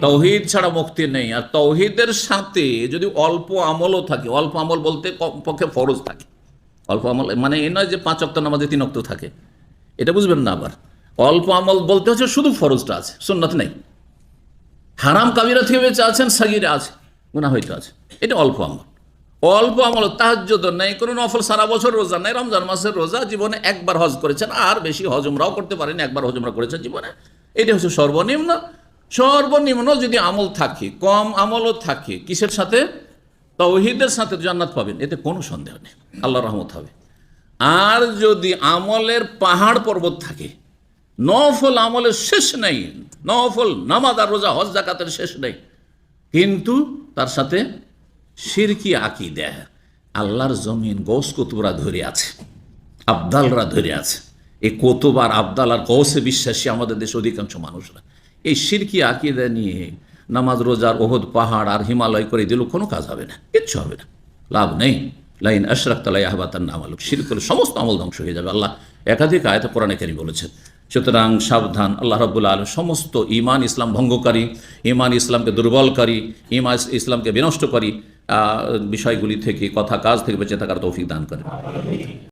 তৌহিদ ছাড়া মুক্তি নেই। আর তৌহিদের সাথে যদি অল্প আমলও থাকে, অল্প আমল বলতে পক্ষে ফরজ থাকে, অল্প আমল মানে এই নয় যে 5 ওয়াক্ত নামাজে 3 ওয়াক্ত থাকে, এটা বুঝবেন না। আবার অল্প আমল বলতে হচ্ছে শুধু ফরজটা আছে, সুন্নাত নেই। হারাম কাবিরা থেকে বেঁচে আছেন, সাগিরা আছে, গুনাহ হয়তো আছে, এটা অল্প আমল। অল্প আমল তাহাজ্জুদ নেই, কোনো নফল, সারা বছর রোজা নেই, রমজান মাসের রোজা, জীবনে একবার হজ করেছেন, আর বেশি হজ উমরাও করতে পারেন, একবার হজ উমরা করেছেন জীবনে, এটা হচ্ছে সর্বনিম্ন। সর্বনিম্ন যদি আমল থাকে, কম আমলও থাকে, কিসের সাথে? তাওহীদের সাথে, জান্নাত পাবেন, এতে কোনো সন্দেহ নেই, আল্লাহর রহমত হবে। আর যদি আমলের পাহাড় পর্বত থাকে, নফল আমলের শেষ নেই, নফল নামাজ আর রোজা হজ যাকাতের শেষ নেই, কিন্তু তার সাথে শিরকি আকীদা, আল্লাহর জমিন গৌস কুতুবরা ধরে আছে, আবদালরা ধরে আছে। এই কুতুব আর আবদাল আর গৌসে বিশ্বাসী আমাদের দেশে অধিকাংশ মানুষরা, এই শিরকি আকীদা নিয়ে নামাজ রোজার ওহদ পাহাড় আর হিমালয় করে দিল, কোনো কাজ হবে না, কিচ্ছু হবে না, লাভ নেই। লাইন আশরাকতা লায়াহবাতান্না আমালুক, শিরক করলে সমস্ত আমল ধ্বংস হয়ে যাবে, আল্লাহ একাধিক আয়াতে কোরআনে কারীম বলেছেন। সুতরাং সাবধান, আল্লাহ রাব্বুল আলামিন সমস্ত ঈমান ইসলাম ভঙ্গকারী, ঈমান ইসলামকে দুর্বলকারী, ঈমান ইসলামকে বিনষ্টকারী বিষয়গুলি থেকে, কথা কাজ থেকে বেঁচে থাকার তৌফিক দান করেন।